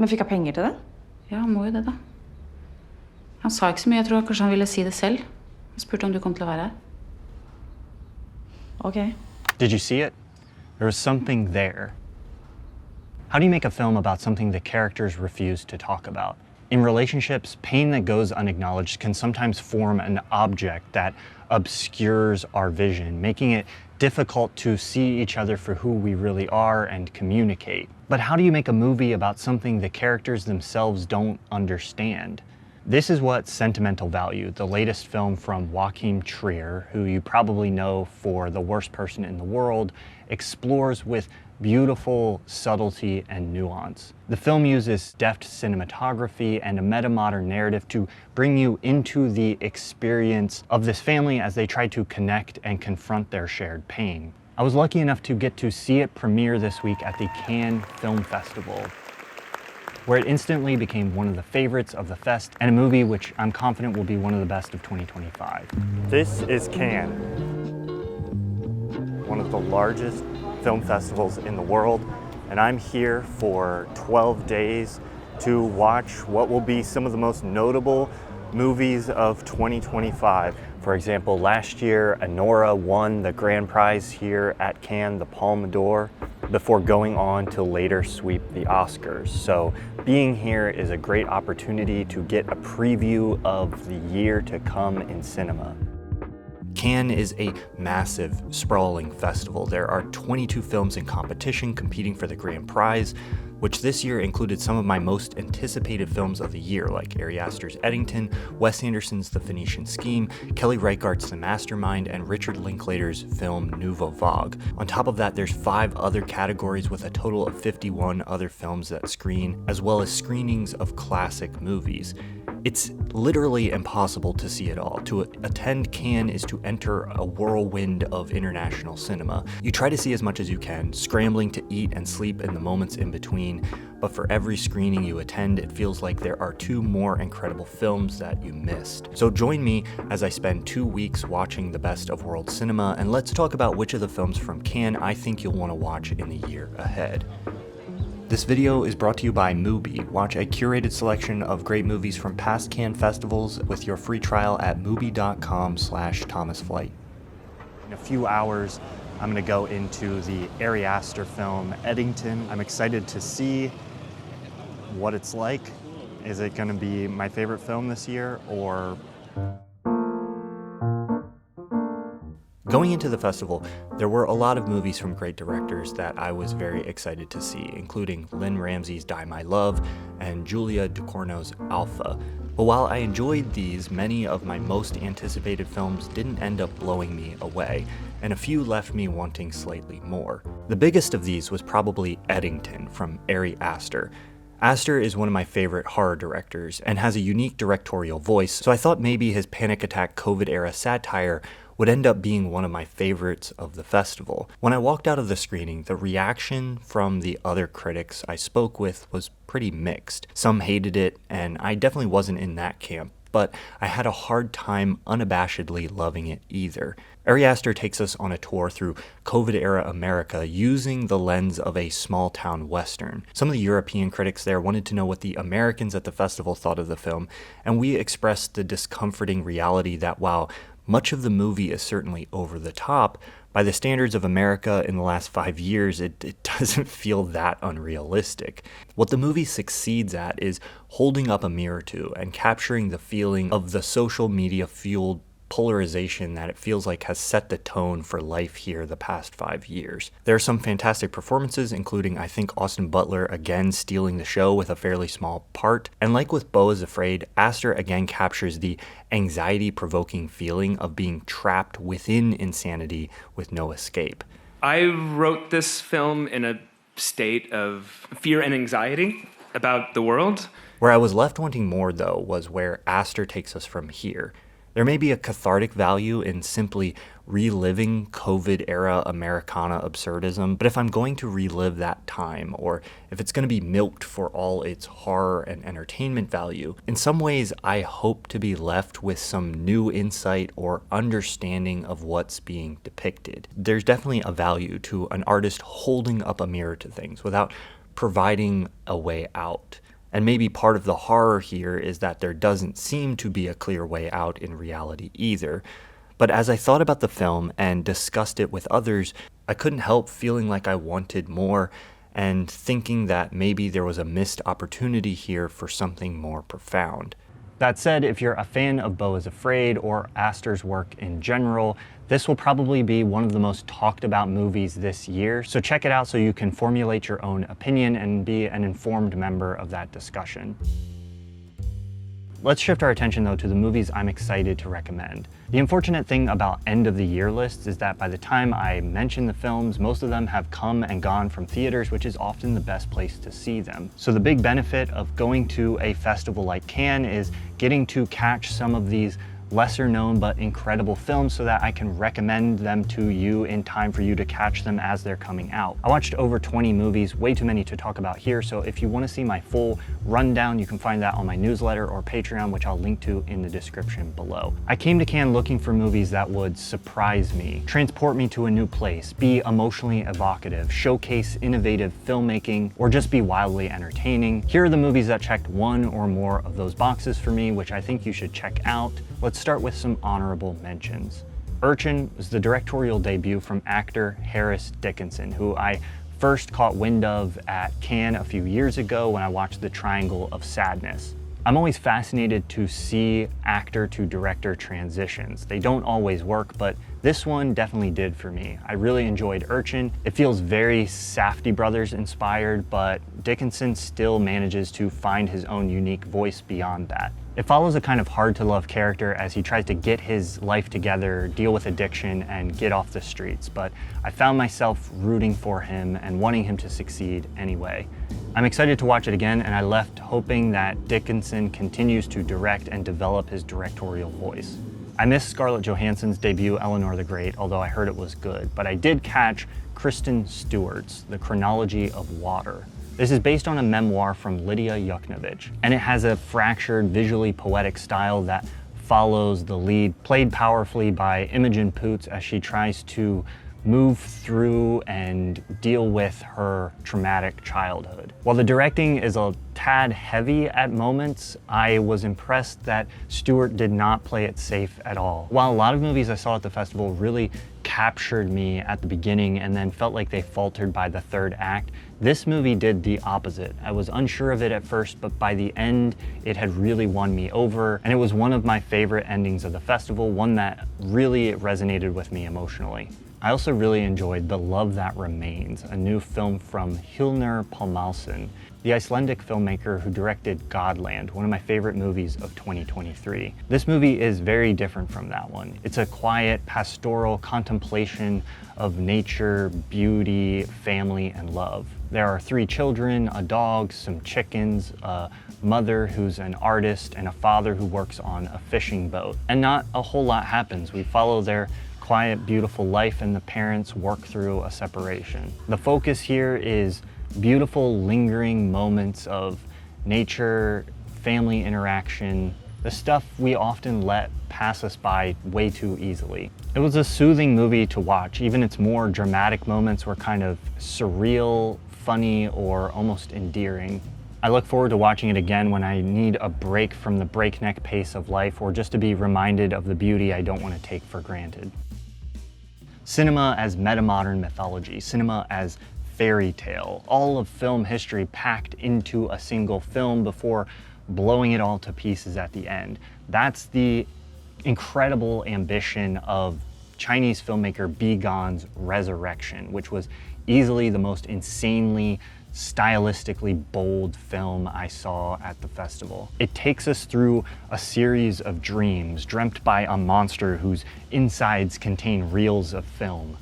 Men fikk han penger til det? Ja, han må jo det da. Han sa ikke så mye, jeg tror kanskje han ville si det selv. Han spurte om du kom til å være her. Okay. Did you see it? There was something there. How do you make a film about something the characters refuse to talk about? In relationships, pain that goes unacknowledged can sometimes form an object that obscures our vision, making it difficult to see each other for who we really are and communicate. But how do you make a movie about something the characters themselves don't understand? This is what Sentimental Value, the latest film from Joachim Trier, who you probably know for The Worst Person in the World, explores with beautiful subtlety and nuance. The film uses deft cinematography and a meta-modern narrative to bring you into the experience of this family as they try to connect and confront their shared pain. I was lucky enough to get to see it premiere this week at the Cannes Film Festival, where it instantly became one of the favorites of the fest and a movie which I'm confident will be one of the best of 2025. This is Cannes, one of the largest film festivals in the world, and I'm here for 12 days to watch what will be some of the most notable movies of 2025. For example, last year, Anora won the grand prize here at Cannes, the Palme d'Or, before going on to later sweep the Oscars. So being here is a great opportunity to get a preview of the year to come in cinema. Cannes is a massive, sprawling festival. There are 22 films in competition competing for the grand prize, which this year included some of my most anticipated films of the year, like Ari Aster's Eddington, Wes Anderson's The Phoenician Scheme, Kelly Reichardt's The Mastermind, and Richard Linklater's film Nouvelle Vague. On top of that, there's 5 other categories with a total of 51 other films that screen, as well as screenings of classic movies. It's literally impossible to see it all. To attend Cannes is to enter a whirlwind of international cinema. You try to see as much as you can, scrambling to eat and sleep in the moments in between, but for every screening you attend, it feels like there are 2 more incredible films that you missed. So join me as I spend 2 weeks watching the best of world cinema, and let's talk about which of the films from Cannes I think you'll want to watch in the year ahead. This video is brought to you by Mubi. Watch a curated selection of great movies from past Cannes festivals with your free trial at mubi.com/ThomasFlight. In a few hours, I'm gonna go into the Ari Aster film, Eddington. I'm excited to see what it's like. Is it gonna be my favorite film this year, or... Going into the festival, there were a lot of movies from great directors that I was very excited to see, including Lynn Ramsey's Die My Love and Julia Ducournau's Alpha. But while I enjoyed these, many of my most anticipated films didn't end up blowing me away, and a few left me wanting slightly more. The biggest of these was probably Eddington from Ari Aster. Aster is one of my favorite horror directors and has a unique directorial voice, so I thought maybe his panic attack COVID-era satire would end up being one of my favorites of the festival. When I walked out of the screening, the reaction from the other critics I spoke with was pretty mixed. Some hated it, and I definitely wasn't in that camp, but I had a hard time unabashedly loving it either. Ari Aster takes us on a tour through COVID-era America using the lens of a small-town western. Some of the European critics there wanted to know what the Americans at the festival thought of the film, and we expressed the discomforting reality that while much of the movie is certainly over the top, by the standards of America in the last 5 years, it doesn't feel that unrealistic. What the movie succeeds at is holding up a mirror to and capturing the feeling of the social media-fueled polarization that it feels like has set the tone for life here the past 5 years. There are some fantastic performances, including I think Austin Butler again stealing the show with a fairly small part. And like with Beau is Afraid, Aster again captures the anxiety-provoking feeling of being trapped within insanity with no escape. I wrote this film in a state of fear and anxiety about the world. Where I was left wanting more, though, was where Aster takes us from here. There may be a cathartic value in simply reliving COVID-era Americana absurdism, but if I'm going to relive that time, or if it's going to be milked for all its horror and entertainment value, in some ways I hope to be left with some new insight or understanding of what's being depicted. There's definitely a value to an artist holding up a mirror to things without providing a way out. And maybe part of the horror here is that there doesn't seem to be a clear way out in reality either. But as I thought about the film and discussed it with others, I couldn't help feeling like I wanted more and thinking that maybe there was a missed opportunity here for something more profound. That said, if you're a fan of Beau is Afraid or Astor's work in general, this will probably be one of the most talked about movies this year, so check it out so you can formulate your own opinion and be an informed member of that discussion. Let's shift our attention though to the movies I'm excited to recommend. The unfortunate thing about end of the year lists is that by the time I mention the films, most of them have come and gone from theaters, which is often the best place to see them. So the big benefit of going to a festival like Cannes is getting to catch some of these lesser known but incredible films so that I can recommend them to you in time for you to catch them as they're coming out. I watched over 20 movies, way too many to talk about here, so if you want to see my full rundown, you can find that on my newsletter or Patreon, which I'll link to in the description below. I came to Cannes looking for movies that would surprise me, transport me to a new place, be emotionally evocative, showcase innovative filmmaking, or just be wildly entertaining. Here are the movies that checked one or more of those boxes for me, which I think you should check out. Let's start with some honorable mentions. Urchin was the directorial debut from actor Harris Dickinson, who I first caught wind of at Cannes a few years ago when I watched The Triangle of Sadness. I'm always fascinated to see actor to director transitions. They don't always work, but this one definitely did for me. I really enjoyed Urchin. It feels very Safdie Brothers inspired, but Dickinson still manages to find his own unique voice beyond that. It follows a kind of hard-to-love character as he tries to get his life together, deal with addiction, and get off the streets, but I found myself rooting for him and wanting him to succeed anyway. I'm excited to watch it again, and I left hoping that Dickinson continues to direct and develop his directorial voice. I missed Scarlett Johansson's debut, Eleanor the Great, although I heard it was good, but I did catch Kristen Stewart's The Chronology of Water. This is based on a memoir from Lydia Yuknovich, and it has a fractured, visually poetic style that follows the lead, played powerfully by Imogen Poots as she tries to move through and deal with her traumatic childhood. While the directing is a tad heavy at moments, I was impressed that Stewart did not play it safe at all. While a lot of movies I saw at the festival really captured me at the beginning and then felt like they faltered by the third act, this movie did the opposite. I was unsure of it at first, but by the end, it had really won me over, and it was one of my favorite endings of the festival, one that really resonated with me emotionally. I also really enjoyed The Love That Remains, a new film from Hilnir Pálmason, the Icelandic filmmaker who directed Godland, one of my favorite movies of 2023. This movie is very different from that one. It's a quiet, pastoral contemplation of nature, beauty, family, and love. There are 3 children, a dog, some chickens, a mother who's an artist, and a father who works on a fishing boat. And not a whole lot happens. We follow their quiet, beautiful life, and the parents work through a separation. The focus here is beautiful, lingering moments of nature, family interaction, the stuff we often let pass us by way too easily. It was a soothing movie to watch. Even its more dramatic moments were kind of surreal, funny, or almost endearing. I look forward to watching it again when I need a break from the breakneck pace of life, or just to be reminded of the beauty I don't want to take for granted. Cinema as metamodern mythology, cinema as fairy tale, all of film history packed into a single film before blowing it all to pieces at the end. That's the incredible ambition of Chinese filmmaker Bi Gan's Resurrection, which was easily the most insanely stylistically bold film I saw at the festival. It takes us through a series of dreams dreamt by a monster whose insides contain reels of film.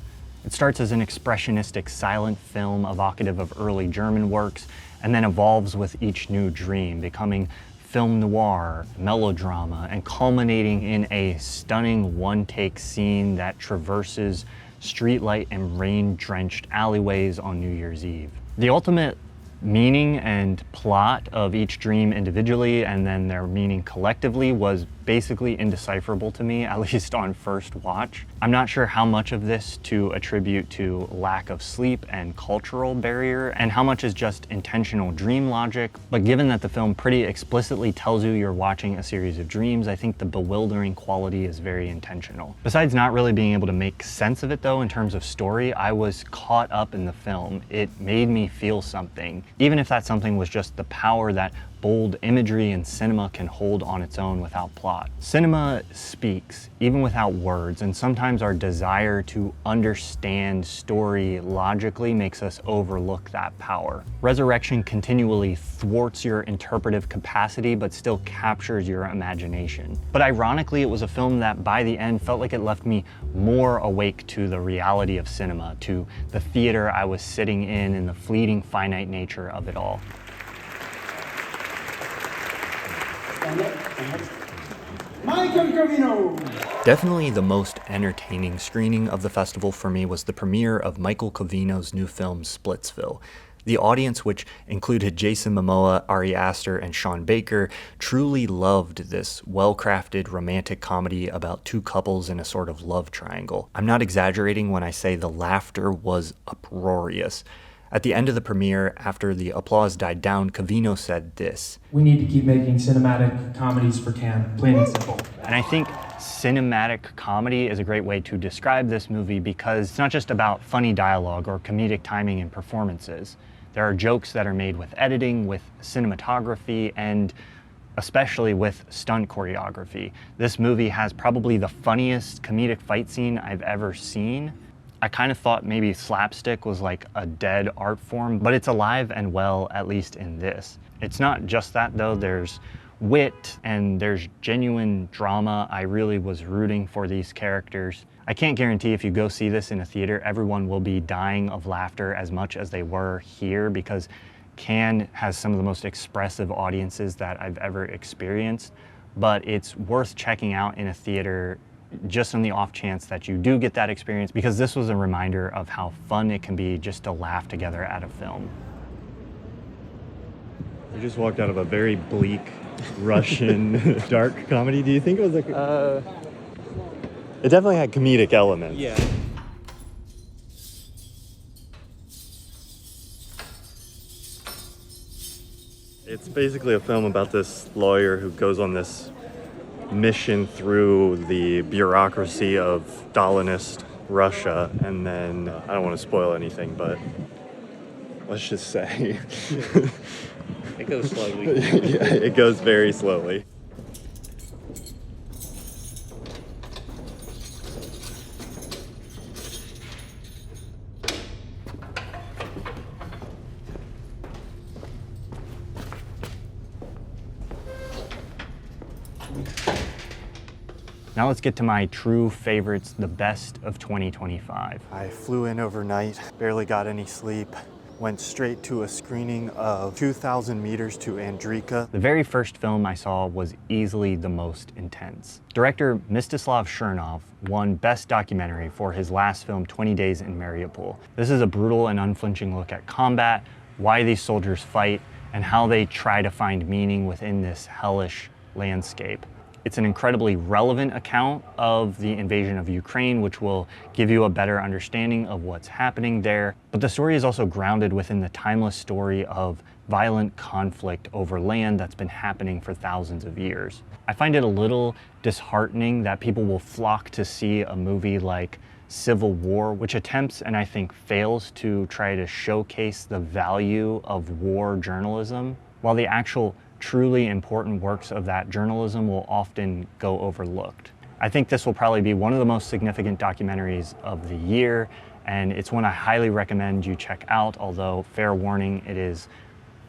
It starts as an expressionistic silent film evocative of early German works, and then evolves with each new dream, becoming film noir, melodrama, and culminating in a stunning one-take scene that traverses streetlight and rain-drenched alleyways on New Year's Eve. The ultimate meaning and plot of each dream individually and then their meaning collectively was basically indecipherable to me, at least on first watch. I'm not sure how much of this to attribute to lack of sleep and cultural barrier, and how much is just intentional dream logic, but given that the film pretty explicitly tells you you're watching a series of dreams, I think the bewildering quality is very intentional. Besides not really being able to make sense of it though, in terms of story, I was caught up in the film. It made me feel something, even if that something was just the power that bold imagery and cinema can hold on its own without plot. Cinema speaks, even without words, and sometimes our desire to understand story logically makes us overlook that power. Resurrection continually thwarts your interpretive capacity, but still captures your imagination. But ironically, it was a film that by the end felt like it left me more awake to the reality of cinema, to the theater I was sitting in and the fleeting finite nature of it all. Definitely the most entertaining screening of the festival for me was the premiere of Michael Covino's new film Splitsville. The audience, which included Jason Momoa, Ari Aster, and Sean Baker, truly loved this well-crafted romantic comedy about two couples in a sort of love triangle. I'm not exaggerating when I say the laughter was uproarious. At the end of the premiere, after the applause died down, Covino said this: "We need to keep making cinematic comedies for Cannes, plain and simple." And I think cinematic comedy is a great way to describe this movie because it's not just about funny dialogue or comedic timing and performances. There are jokes that are made with editing, with cinematography, and especially with stunt choreography. This movie has probably the funniest comedic fight scene I've ever seen. I kind of thought maybe slapstick was like a dead art form, but it's alive and well, at least in this. It's not just that though, there's wit and there's genuine drama. I really was rooting for these characters. I can't guarantee if you go see this in a theater, everyone will be dying of laughter as much as they were here, because Cannes has some of the most expressive audiences that I've ever experienced, but it's worth checking out in a theater just on the off chance that you do get that experience, because this was a reminder of how fun it can be just to laugh together at a film. We just walked out of a very bleak Russian dark comedy. Do you think it was like it definitely had comedic elements. Yeah. It's basically a film about this lawyer who goes on this mission through the bureaucracy of Stalinist Russia, and then I don't want to spoil anything, but let's just say It goes slowly. yeah, it goes very slowly. Now let's get to my true favorites, the best of 2025. I flew in overnight, barely got any sleep, went straight to a screening of 2,000 Meters to Andriivka. The very first film I saw was easily the most intense. Director Mstislav Chernov won Best Documentary for his last film, 20 Days in Mariupol. This is a brutal and unflinching look at combat, why these soldiers fight, and how they try to find meaning within this hellish landscape. It's an incredibly relevant account of the invasion of Ukraine, which will give you a better understanding of what's happening there. But the story is also grounded within the timeless story of violent conflict over land that's been happening for thousands of years. I find it a little disheartening that people will flock to see a movie like Civil War, which attempts and I think fails to try to showcase the value of war journalism, while the actual truly important works of that journalism will often go overlooked. I think this will probably be one of the most significant documentaries of the year, and it's one I highly recommend you check out, although fair warning, it is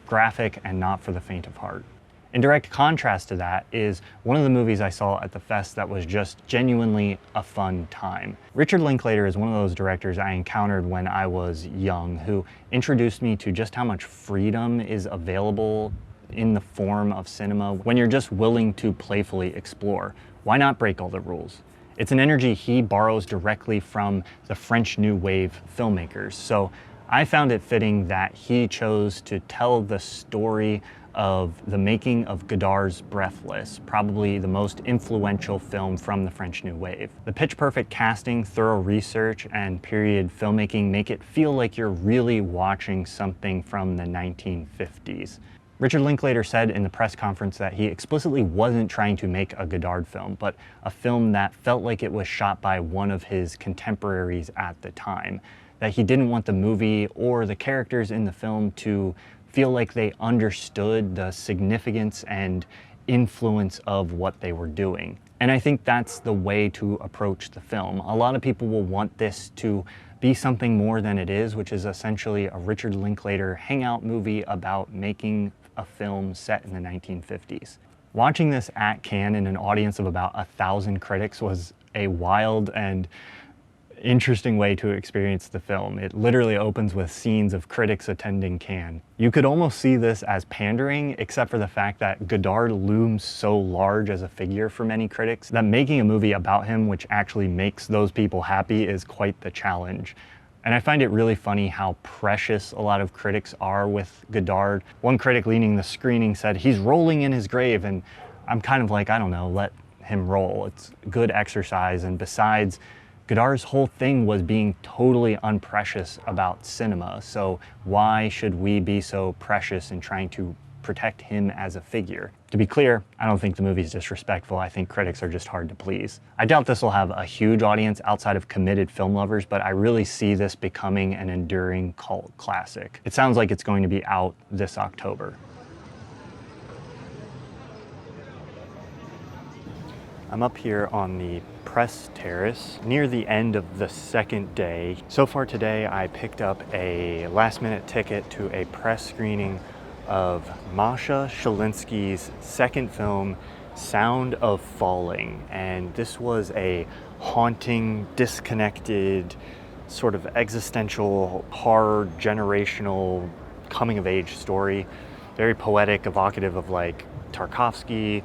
graphic and not for the faint of heart. In direct contrast to that is one of the movies I saw at the fest that was just genuinely a fun time. Richard Linklater is one of those directors I encountered when I was young, who introduced me to just how much freedom is available in the form of cinema when you're just willing to playfully explore. Why not break all the rules? It's an energy he borrows directly from the French New Wave filmmakers. So I found it fitting that he chose to tell the story of the making of Godard's Breathless, probably the most influential film from the French New Wave. The pitch-perfect casting, thorough research, and period filmmaking make it feel like you're really watching something from the 1950s. Richard Linklater said in the press conference that he explicitly wasn't trying to make a Godard film, but a film that felt like it was shot by one of his contemporaries at the time. That he didn't want the movie or the characters in the film to feel like they understood the significance and influence of what they were doing. And I think that's the way to approach the film. A lot of people will want this to be something more than it is, which is essentially a Richard Linklater hangout movie about making a film set in the 1950s. Watching this at Cannes in an audience of about 1,000 critics was a wild and interesting way to experience the film. It literally opens with scenes of critics attending Cannes. You could almost see this as pandering, except for the fact that Godard looms so large as a figure for many critics that making a movie about him which actually makes those people happy is quite the challenge. And I find it really funny how precious a lot of critics are with Godard. One critic leading the screening said, "He's rolling in his grave," and I'm kind of like, I don't know, let him roll. It's good exercise, and besides, Godard's whole thing was being totally unprecious about cinema, so why should we be so precious in trying to protect him as a figure? To be clear, I don't think the movie's disrespectful. I think critics are just hard to please. I doubt this will have a huge audience outside of committed film lovers, but I really see this becoming an enduring cult classic. It sounds like it's going to be out this October. I'm up here on the press terrace near the end of the second day. So far today, I picked up a last-minute ticket to a press screening of Masha Shalinsky's second film, Sound of Falling. And this was a haunting, disconnected, sort of existential, horror, generational, coming-of-age story. Very poetic, evocative of like Tarkovsky,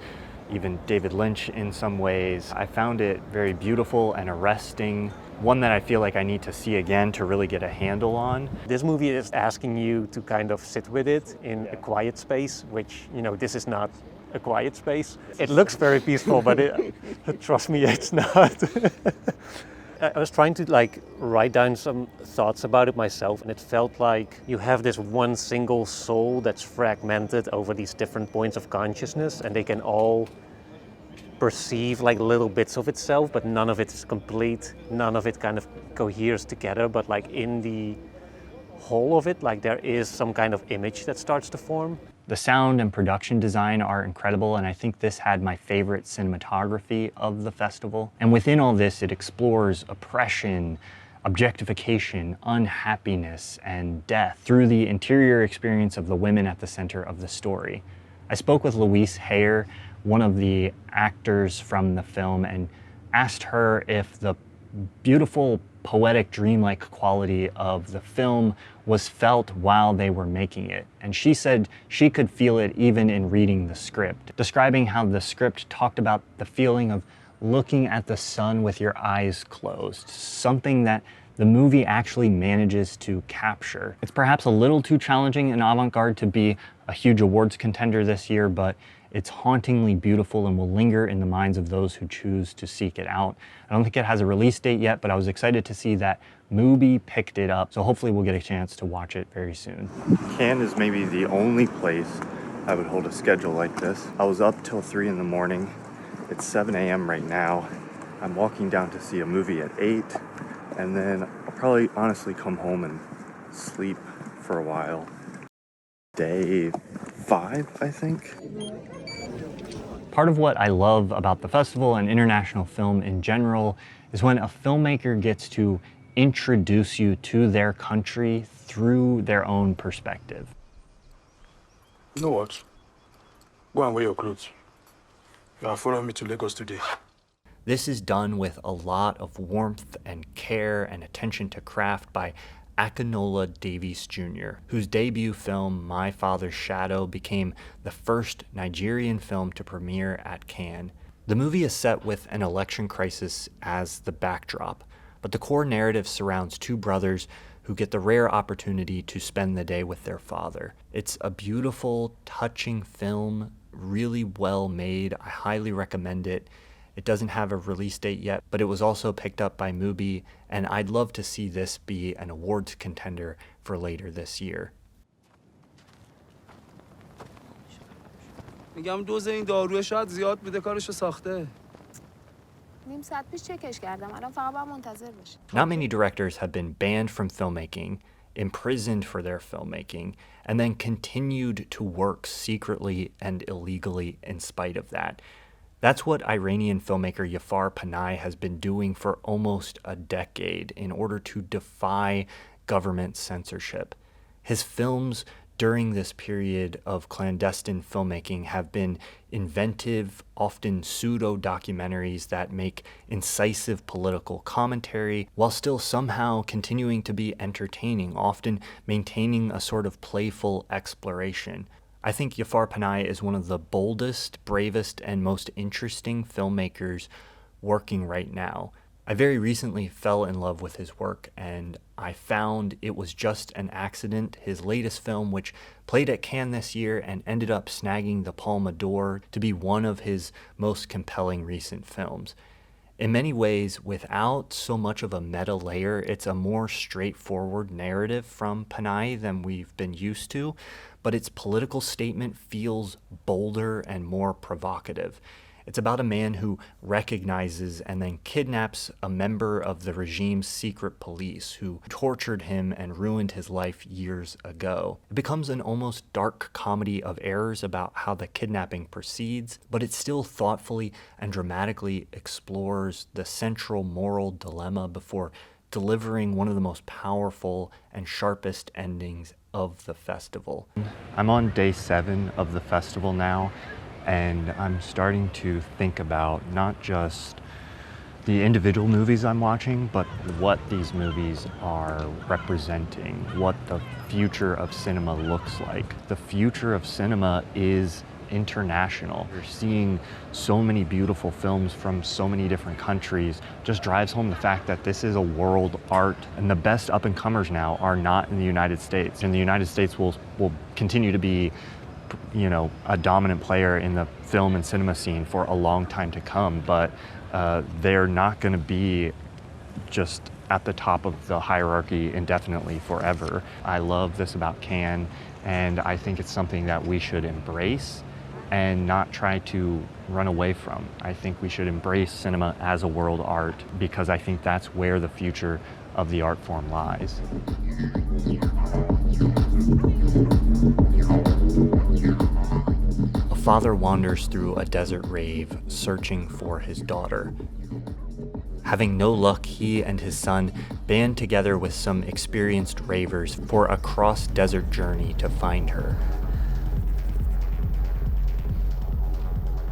even David Lynch in some ways. I found it very beautiful and arresting, one that I feel like I need to see again to really get a handle on. This movie is asking you to kind of sit with it in a quiet space, which, you know, this is not a quiet space. It looks very peaceful, but trust me, it's not. I was trying to like write down some thoughts about it myself, and it felt like you have this one single soul that's fragmented over these different points of consciousness, and they can all perceive like little bits of itself, but none of it is complete. None of it kind of coheres together, but like in the whole of it, like there is some kind of image that starts to form. The sound and production design are incredible, and I think this had my favorite cinematography of the festival. And within all this, it explores oppression, objectification, unhappiness, and death through the interior experience of the women at the center of the story. I spoke with Louise Hayer, one of the actors from the film, and asked her if the beautiful, poetic, dreamlike quality of the film was felt while they were making it. And she said she could feel it even in reading the script, describing how the script talked about the feeling of looking at the sun with your eyes closed, something that the movie actually manages to capture. It's perhaps a little too challenging and avant-garde to be a huge awards contender this year, but it's hauntingly beautiful and will linger in the minds of those who choose to seek it out. I don't think it has a release date yet, but I was excited to see that Mubi picked it up, so hopefully we'll get a chance to watch it very soon. Cannes is maybe the only place I would hold a schedule like this. I was up till 3 in the morning. It's 7 a.m. right now. I'm walking down to see a movie at 8, and then I'll probably honestly come home and sleep for a while. Day 5, I think. Part of what I love about the festival and international film in general is when a filmmaker gets to introduce you to their country through their own perspective. You know what? Go and wear your clothes. You are following me to Lagos today. This is done with a lot of warmth and care and attention to craft by Akinola Davies Jr., whose debut film, My Father's Shadow, became the first Nigerian film to premiere at Cannes. The movie is set with an election crisis as the backdrop, but the core narrative surrounds two brothers who get the rare opportunity to spend the day with their father. It's a beautiful, touching film, really well made. I highly recommend it. It doesn't have a release date yet, but it was also picked up by Mubi, and I'd love to see this be an awards contender for later this year. میگم دوز این داروی شاید زیاد بوده کارشو ساخته. نیم ساعت پیش چکش کردم. الان فقط باید منتظر باشی. Not many directors have been banned from filmmaking, imprisoned for their filmmaking, and then continued to work secretly and illegally in spite of that. That's what Iranian filmmaker Jafar Panahi has been doing for almost a decade in order to defy government censorship. His films during this period of clandestine filmmaking have been inventive, often pseudo-documentaries that make incisive political commentary while still somehow continuing to be entertaining, often maintaining a sort of playful exploration. I think Jafar Panahi is one of the boldest, bravest, and most interesting filmmakers working right now. I very recently fell in love with his work, and I found it was just an accident. His latest film, which played at Cannes this year and ended up snagging the Palme d'Or to be one of his most compelling recent films. In many ways, without so much of a meta layer, it's a more straightforward narrative from Panahi than we've been used to, but its political statement feels bolder and more provocative. It's about a man who recognizes and then kidnaps a member of the regime's secret police who tortured him and ruined his life years ago. It becomes an almost dark comedy of errors about how the kidnapping proceeds, but it still thoughtfully and dramatically explores the central moral dilemma before delivering one of the most powerful and sharpest endings of the festival. I'm on day 7 of the festival now, and I'm starting to think about not just the individual movies I'm watching, but what these movies are representing, what the future of cinema looks like. The future of cinema is international. You're seeing so many beautiful films from so many different countries. Just drives home the fact that this is a world art, and the best up-and-comers now are not in the United States. And the United States will continue to be, you know, a dominant player in the film and cinema scene for a long time to come, but they're not going to be just at the top of the hierarchy indefinitely forever. I love this about Cannes, and I think it's something that we should embrace and not try to run away from. I think we should embrace cinema as a world art because I think that's where the future of the art form lies. A father wanders through a desert rave searching for his daughter. Having no luck, he and his son band together with some experienced ravers for a cross-desert journey to find her.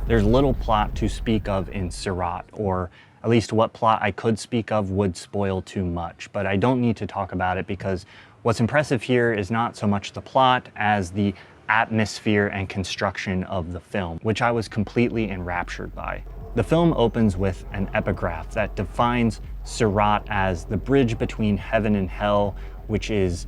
There's little plot to speak of in Sirat, or at least what plot I could speak of would spoil too much, but I don't need to talk about it because what's impressive here is not so much the plot as the atmosphere and construction of the film, which I was completely enraptured by. The film opens with an epigraph that defines Sirat as the bridge between heaven and hell, which is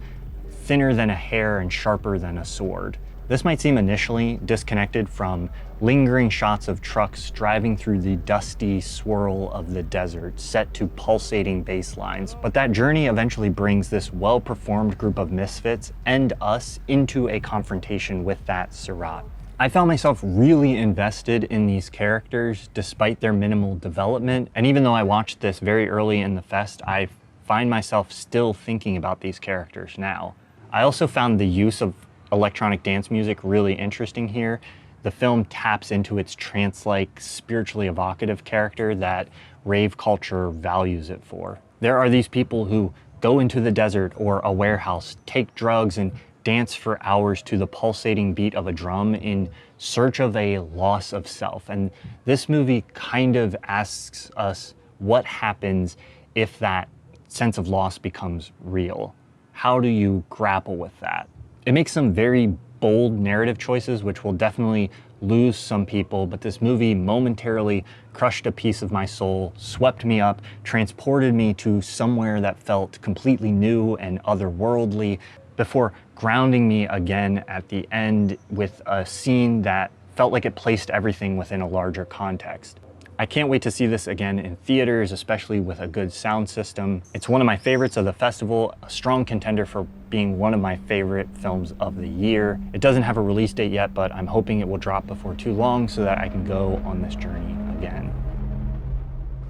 thinner than a hair and sharper than a sword. This might seem initially disconnected from lingering shots of trucks driving through the dusty swirl of the desert set to pulsating bass lines, but that journey eventually brings this well-performed group of misfits and us into a confrontation with that Sirat. I found myself really invested in these characters despite their minimal development, and even though I watched this very early in the fest, I find myself still thinking about these characters now. I also found the use of electronic dance music really interesting here. The film taps into its trance-like, spiritually evocative character that rave culture values it for. There are these people who go into the desert or a warehouse, take drugs, and dance for hours to the pulsating beat of a drum in search of a loss of self. And this movie kind of asks us what happens if that sense of loss becomes real. How do you grapple with that? It makes some very bold narrative choices, which will definitely lose some people, but this movie momentarily crushed a piece of my soul, swept me up, transported me to somewhere that felt completely new and otherworldly, before grounding me again at the end with a scene that felt like it placed everything within a larger context. I can't wait to see this again in theaters, especially with a good sound system. It's one of my favorites of the festival, a strong contender for being one of my favorite films of the year. It doesn't have a release date yet, but I'm hoping it will drop before too long so that I can go on this journey again.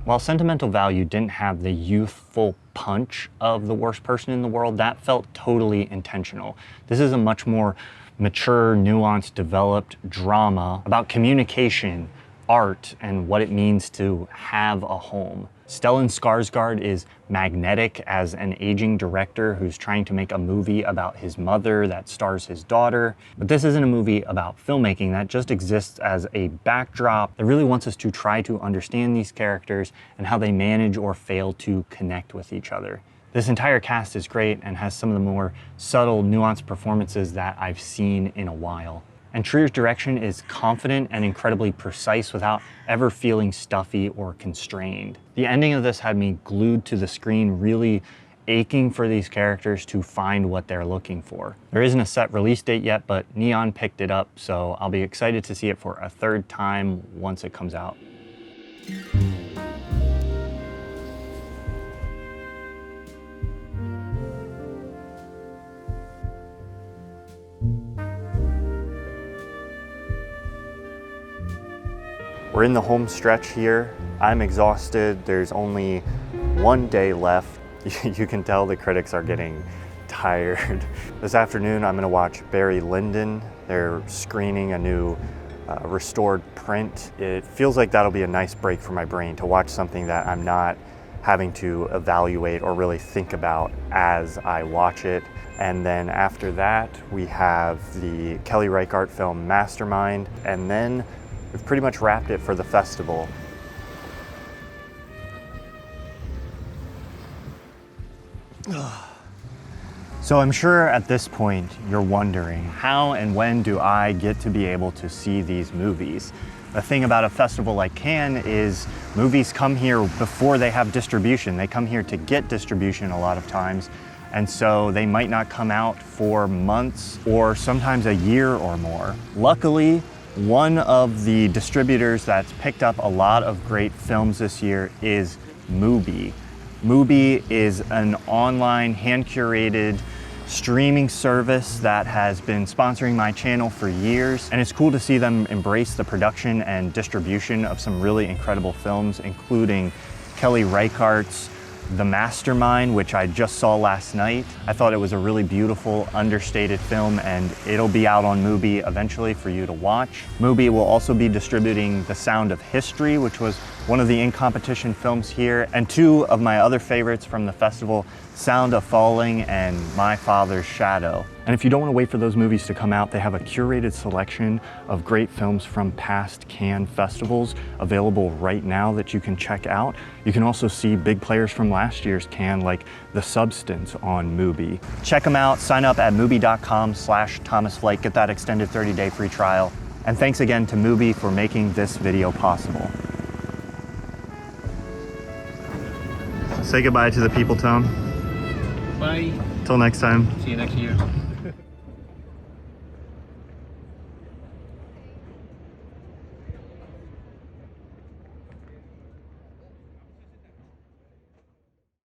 While sentimental value didn't have the youthful punch of The Worst Person in the World, that felt totally intentional. This is a much more mature, nuanced, developed drama about communication, art, and what it means to have a home. Stellan Skarsgård is magnetic as an aging director who's trying to make a movie about his mother that stars his daughter. But this isn't a movie about filmmaking that just exists as a backdrop. It really wants us to try to understand these characters and how they manage or fail to connect with each other. This entire cast is great and has some of the more subtle, nuanced performances that I've seen in a while. And Trier's direction is confident and incredibly precise without ever feeling stuffy or constrained. The ending of this had me glued to the screen, really aching for these characters to find what they're looking for. There isn't a set release date yet, but Neon picked it up, so I'll be excited to see it for a third time once it comes out. We're in the home stretch here. I'm exhausted. There's only one day left. You can tell the critics are getting tired. This afternoon, I'm gonna watch Barry Lyndon. They're screening a new restored print. It feels like that'll be a nice break for my brain to watch something that I'm not having to evaluate or really think about as I watch it. And then after that, we have the Kelly Reichardt film Mastermind, and then we've pretty much wrapped it for the festival. So I'm sure at this point you're wondering, how and when do I get to be able to see these movies? The thing about a festival like Cannes is movies come here before they have distribution. They come here to get distribution a lot of times, and so they might not come out for months or sometimes a year or more. Luckily, one of the distributors that's picked up a lot of great films this year is Mubi. Mubi is an online, hand-curated streaming service that has been sponsoring my channel for years, and it's cool to see them embrace the production and distribution of some really incredible films, including Kelly Reichardt's The Mastermind, which I just saw last night. I thought it was a really beautiful, understated film, and it'll be out on Mubi eventually for you to watch. Mubi will also be distributing The Sound of History, which was one of the in-competition films here, and two of my other favorites from the festival, Sound of Falling and My Father's Shadow. And if you don't want to wait for those movies to come out, they have a curated selection of great films from past Cannes festivals available right now that you can check out. You can also see big players from last year's Cannes, like The Substance, on Mubi. Check them out, sign up at mubi.com/ThomasFlight, get that extended 30-day free trial. And thanks again to Mubi for making this video possible. Say goodbye to the people, Tom. Bye. Till next time. See you next year.